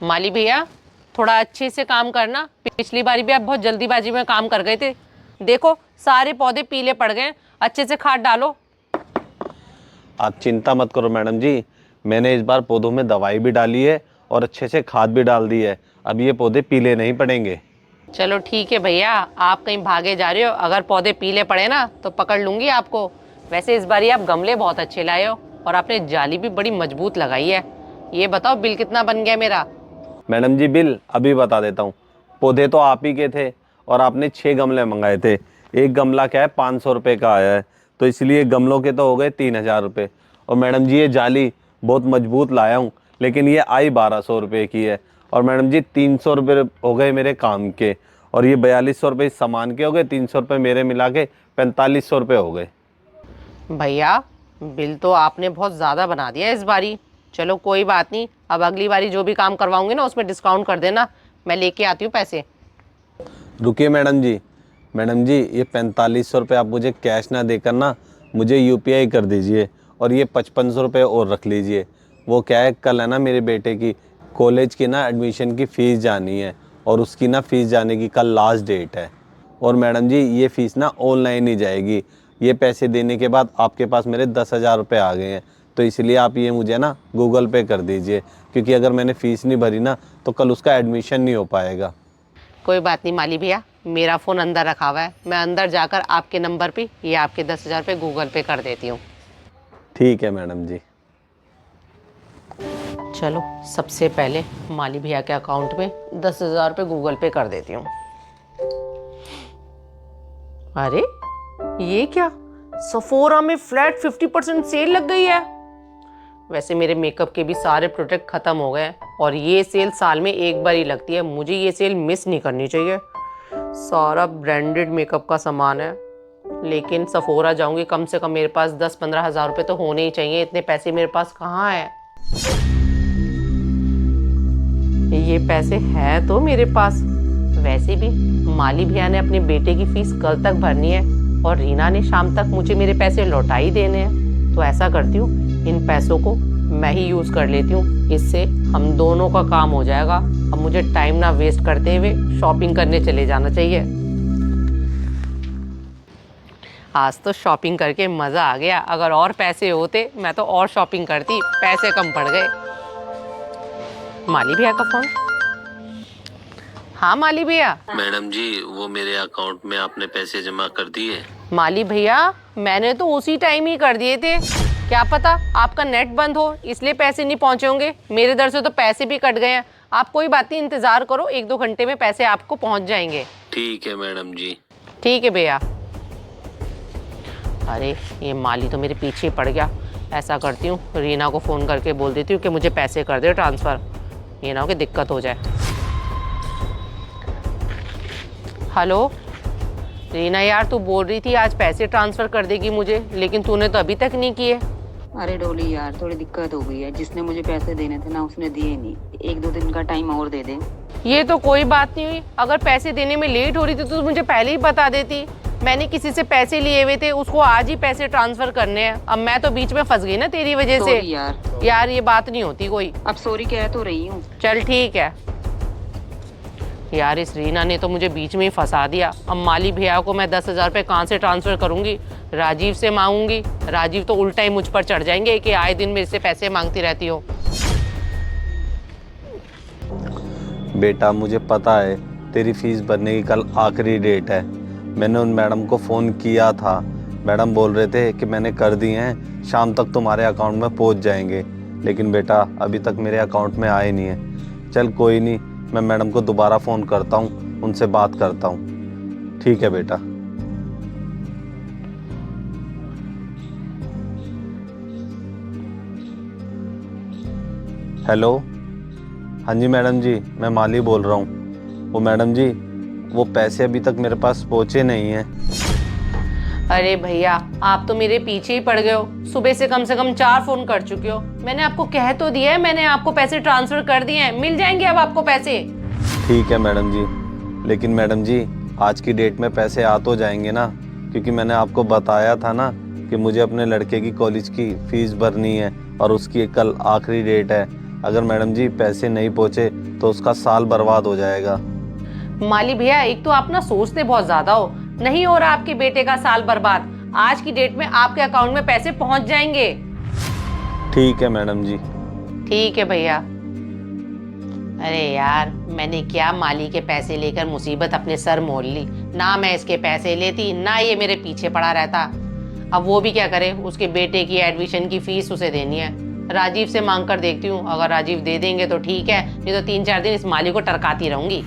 माली भैया, थोड़ा अच्छे से काम करना। पिछली बारी भी आप बहुत जल्दीबाजी में काम कर गए थे। देखो सारे पौधे पीले पड़ गए, अच्छे से खाद डालो। आप चिंता मत करो मैडम जी, मैंने इस बार पौधों में दवाई भी डाली है और अच्छे से खाद भी डाल दी है। अब ये पौधे पीले नहीं पड़ेंगे। चलो ठीक है भैया, आप कहीं भागे जा रहे हो, अगर पौधे पीले पड़े ना तो पकड़ लूंगी आपको। वैसे इस बार आप गमले बहुत अच्छे लाए हो और आपने जाली भी बड़ी मजबूत लगाई है। ये बताओ बिल कितना बन गया मेरा? मैडम जी बिल अभी बता देता हूँ। पौधे तो आप ही के थे और आपने 6 गमले मंगाए थे। एक गमला क्या है 500 रुपये का आया है, तो इसलिए गमलों के तो हो गए 3000 रुपये। और मैडम जी ये जाली बहुत मजबूत लाया हूँ, लेकिन ये आई 1200 रुपये की है। और मैडम जी 300 रुपये हो गए मेरे काम के, और ये 4200 रुपये सामान के हो गए। 300 रुपये मेरे मिला के 4500 रुपये हो गए। भैया बिल तो आपने बहुत ज़्यादा बना दिया इस बारी। चलो कोई बात नहीं, अब अगली बारी जो भी काम करवाऊंगी ना उसमें डिस्काउंट कर देना, मैं लेके आती हूँ पैसे। रुकिए मैडम जी, मैडम जी ये 4500 रुपये आप मुझे कैश ना देकर ना मुझे यूपीआई कर दीजिए, और ये 5500 रुपये और रख लीजिए। वो क्या है, कल है ना मेरे बेटे की कॉलेज की ना एडमिशन की फ़ीस जानी है, और उसकी ना फ़ीस जाने की कल लास्ट डेट है। और मैडम जी ये फ़ीस ना ऑनलाइन ही जाएगी। ये पैसे देने के बाद आपके पास मेरे 10,000 रुपये आ गए हैं, तो इसलिए आप ये मुझे ना गूगल पे कर दीजिए, क्योंकि अगर मैंने फ़ीस नहीं भरी ना तो कल उसका एडमिशन नहीं हो पाएगा। कोई बात नहीं माली भैया, मेरा फ़ोन अंदर रखा हुआ है, मैं अंदर जाकर आपके नंबर पे ये आपके 10,000 रुपये गूगल पे कर देती हूँ। ठीक है मैडम जी। चलो सबसे पहले माली भैया के अकाउंट में 10,000 रुपये गूगल पे कर देती हूँ। अरे ये क्या, सफोरा में फ्लैट 50% सेल लग गई है। वैसे मेरे मेकअप के भी सारे प्रोडक्ट खत्म हो गए हैं, और ये सेल साल में एक बार ही लगती है, मुझे ये सेल मिस नहीं करनी चाहिए। सारा ब्रांडेड मेकअप का सामान है, लेकिन सफोरा जाऊंगी कम से कम मेरे पास 10-15 हज़ार रुपये तो होने ही चाहिए। इतने पैसे मेरे पास कहाँ है? ये पैसे हैं तो मेरे पास। वैसे भी माली भैया ने अपने बेटे की फीस कल तक भरनी है, और रीना ने शाम तक मुझे मेरे पैसे लौटा ही देने हैं। तो ऐसा करती हूँ, इन पैसों को मैं ही यूज़ कर लेती हूँ, इससे हम दोनों का काम हो जाएगा। अब मुझे टाइम ना वेस्ट करते हुए शॉपिंग करने चले जाना चाहिए। आज तो शॉपिंग करके मज़ा आ गया। अगर और पैसे होते मैं तो और शॉपिंग करती, पैसे कम पड़ गए। माली भैया का फ़ोन। हाँ माली भैया। मैडम जी वो मेरे अकाउंट में आपने पैसे जमा कर दिए? माली भैया मैंने तो उसी टाइम ही कर दिए थे। क्या पता आपका नेट बंद हो इसलिए पैसे नहीं पहुंचे होंगे। मेरे दर से तो पैसे भी कट गए हैं। आप कोई बात नहीं, इंतज़ार करो, 1-2 घंटे में पैसे आपको पहुंच जाएंगे। ठीक है मैडम जी। ठीक है भैया। अरे ये माली तो मेरे पीछे पड़ गया। ऐसा करती हूँ, रीना को फ़ोन करके बोल देती हूँ कि मुझे पैसे कर दे ट्रांसफ़र, ये ना हो कि दिक्कत हो जाए। हेलो रीना यार, तू बोल रही थी आज पैसे ट्रांसफ़र कर देगी मुझे, लेकिन तूने तो अभी तक नहीं किए। अरे डोली यार, थोड़ी दिक्कत हो गई है। जिसने मुझे पैसे देने थे ना उसने दिए नहीं। 1-2 दिन का टाइम और दे दे। ये तो कोई बात नहीं हुई, अगर पैसे देने में लेट हो रही थी तो मुझे पहले ही बता देती। मैंने किसी से पैसे लिए हुए थे, उसको आज ही पैसे ट्रांसफ़र करने हैं। अब मैं तो बीच में फंस गई ना तेरी वजह से। यार ये बात नहीं होती कोई। अब सॉरी कह तो रही हूँ। चल ठीक है। यार इस रीना ने तो मुझे बीच में ही फंसा दिया। अब माली भैया को मैं 10,000 रुपये कहाँ से ट्रांसफ़र करूँगी? राजीव से मांगूंगी, राजीव तो उल्टा ही मुझ पर चढ़ जाएंगे कि आए दिन मेरे से पैसे मांगती रहती हो। बेटा मुझे पता है तेरी फीस भरने की कल आखिरी डेट है। मैंने उन मैडम को फ़ोन किया था, मैडम बोल रहे थे कि मैंने कर दिए हैं, शाम तक तुम्हारे अकाउंट में पहुंच जाएंगे। लेकिन बेटा अभी तक मेरे अकाउंट में आए नहीं है। चल कोई नहीं, मैं मैडम को दोबारा फ़ोन करता हूँ, उनसे बात करता हूँ। ठीक है बेटा। हेलो, हाँ जी मैडम जी, मैं माली बोल रहा हूँ। वो मैडम जी वो पैसे अभी तक मेरे पास पहुँचे नहीं हैं। अरे भैया आप तो मेरे पीछे ही पड़ गए हो। सुबह से कम 4 फ़ोन कर चुके हो। मैंने आपको कह तो दिया है, मैंने आपको पैसे ट्रांसफ़र कर दिए हैं, मिल जाएंगे अब आपको पैसे। ठीक है मैडम जी, लेकिन मैडम जी आज की डेट में पैसे आ तो जाएंगे ना? क्योंकि मैंने आपको बताया था ना कि मुझे अपने लड़के की कॉलेज की फ़ीस भरनी है और उसकी कल आखिरी डेट है। अगर मैडम जी पैसे नहीं पहुँचे तो उसका साल बर्बाद हो जाएगा। माली भैया, एक तो आप ना सोचते बहुत ज्यादा हो। नहीं हो रहा आपके बेटे का साल बर्बाद। आज की डेट में आपके अकाउंट में पैसे पहुंच जाएंगे। ठीक है मैडम जी। ठीक है भैया। अरे यार, मैंने क्या माली के पैसे लेकर मुसीबत अपने सर मोल ली। ना मैं इसके पैसे लेती, ना ये मेरे पीछे पड़ा रहता। अब वो भी क्या करे, उसके बेटे की एडमिशन की फीस उसे देनी है। राजीव से मांग कर देखती हूँ, अगर राजीव दे देंगे तो ठीक है, नहीं तो 3-4 दिन इस माली को टरकाती रहूंगी।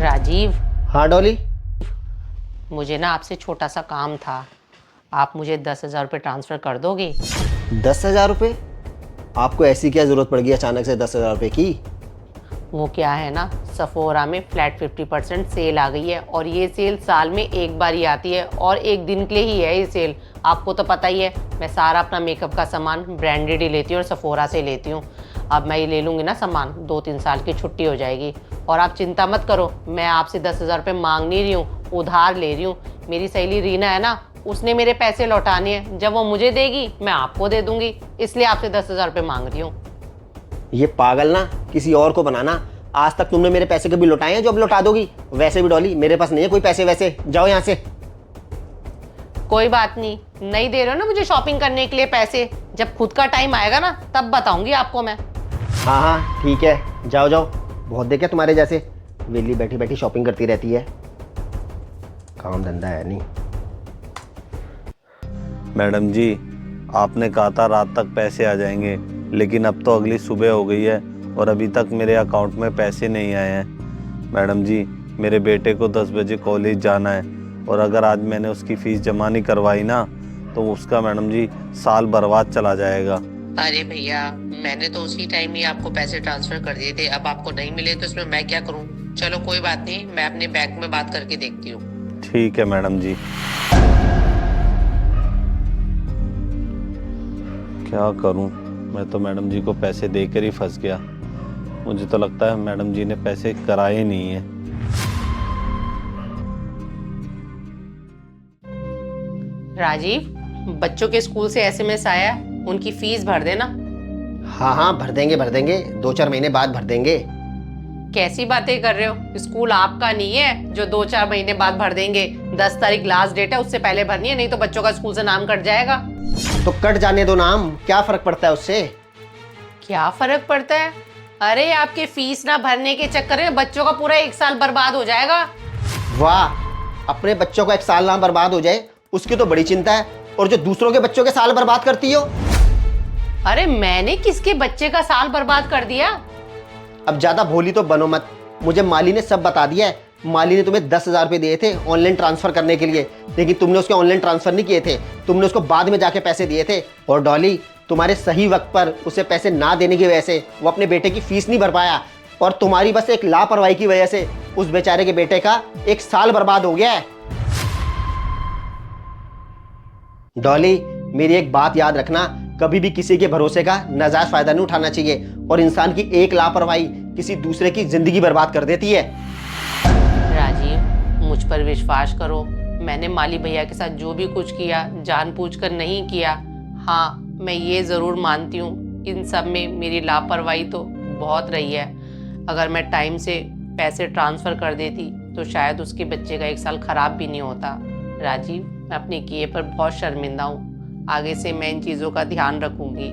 राजीव। हाँ डॉली। मुझे ना आपसे छोटा सा काम था। आप मुझे 10,000 रुपये ट्रांसफ़र कर दोगे? 10,000 रुपये? आपको ऐसी क्या ज़रूरत पड़ गई अचानक से 10,000 रुपये की? वो क्या है ना, सफोरा में फ्लैट 50% सेल आ गई है और ये सेल साल में एक बार ही आती है और एक दिन के लिए ही है ये सेल। आपको तो पता ही है, मैं सारा अपना मेकअप का सामान ब्रांडेड ही लेती हूँ और सफोरा से लेती हूँ। अब मैं ये ले लूँगी ना सामान, 2-3 साल की छुट्टी हो जाएगी। और आप चिंता मत करो, मैं आपसे 10,000 रुपये मांग नहीं रही हूँ, उधार ले रही हूँ। मेरी सहेली रीना है ना, उसने मेरे पैसे लौटाने हैं। जब वो मुझे देगी मैं आपको दे दूँगी, इसलिए आपसे 10,000 रुपये मांग रही हूँ। ये पागल ना किसी और को बनाना। आज तक तुमने मेरे पैसे कभी लौटाए हैं जो अब लौटा दोगी? वैसे भी डॉली, मेरे पास नहीं है कोई पैसे वैसे, जाओ यहाँ से। कोई बात नहीं, नहीं दे रहे हो ना मुझे शॉपिंग करने के लिए पैसे, जब खुद का टाइम आएगा ना तब बताऊंगी आपको मैं। हाँ हाँ ठीक है, जाओ जाओ। बहुत देखे तुम्हारे जैसे वेली बैठी बैठी शॉपिंग करती रहती है, काम धंधा है नहीं। मैडम जी, आपने कहा था रात तक पैसे आ जाएंगे, लेकिन अब तो अगली सुबह हो गई है और अभी तक मेरे अकाउंट में पैसे नहीं आए हैं। मैडम जी, मेरे बेटे को 10 बजे कॉलेज जाना है और अगर आज मैंने उसकी फ़ीस जमा नहीं करवाई ना तो उसका मैडम जी साल बर्बाद चला जाएगा। अरे भैया, मैंने तो उसी टाइम ही आपको पैसे ट्रांसफर कर दिए थे। अब आपको नहीं मिले तो इसमें मैं क्या करूं? चलो कोई बात नहीं, मैं अपने बैंक में बात करके देखती हूँ। ठीक है मैडम जी। क्या करूं, मैं तो मैडम जी को पैसे देकर ही फंस गया। मुझे तो लगता है मैडम जी ने पैसे कराए नहीं है। राजीव, बच्चों के स्कूल से एसएमएस आया, उनकी फीस भर देना। हाँ हाँ भर देंगे 2-4 महीने बाद भर देंगे। कैसी बातें कर रहे हो? स्कूल आपका नहीं है जो 2-4 महीने बाद भर देंगे। 10 तारीख लास्ट डेट है, उससे पहले भरनी है, नहीं तो बच्चों का स्कूल से नाम कट जाएगा। तो कट जाने दो नाम, क्या फर्क पड़ता है उससे? क्या फर्क पड़ता है? अरे आपके फीस ना भरने के चक्कर में बच्चों का पूरा 1 साल बर्बाद हो जाएगा। वाह, अपने बच्चों का 1 साल ना बर्बाद हो जाए उसकी तो बड़ी चिंता है, और जो दूसरों के बच्चों के साल बर्बाद करती हो। अरे मैंने किसके बच्चे का साल बर्बाद कर दिया? अब ज्यादा भोली तो बनो मत, मुझे माली ने सब बता दिया है। माली ने तुम्हें 10,000 रुपये दिए थे ऑनलाइन ट्रांसफर करने के लिए, लेकिन तुमने उसके ऑनलाइन ट्रांसफर नहीं किए थे, तुमने उसको बाद में जाके पैसे दिए थे। और डॉली, तुम्हारे सही वक्त पर उसे पैसे ना देने की वजह से वो अपने बेटे की फीस नहीं भर पाया, और तुम्हारी बस एक लापरवाही की वजह से उस बेचारे के बेटे का 1 साल बर्बाद हो गया है। डॉली, मेरी एक बात याद रखना, कभी भी किसी के भरोसे का नाजायज फायदा नहीं उठाना चाहिए, और इंसान की एक लापरवाही किसी दूसरे की जिंदगी बर्बाद कर देती है। राजीव, मुझ पर विश्वास करो, मैंने माली भैया के साथ जो भी कुछ किया जानबूझकर नहीं किया। हाँ, मैं ये ज़रूर मानती हूँ इन सब में मेरी लापरवाही तो बहुत रही है। अगर मैं टाइम से पैसे ट्रांसफ़र कर देती तो शायद उसके बच्चे का 1 साल ख़राब भी नहीं होता। राजीव, मैं अपने किए पर बहुत शर्मिंदा हूँ। आगे से मैं इन चीज़ों का ध्यान रखूँगी।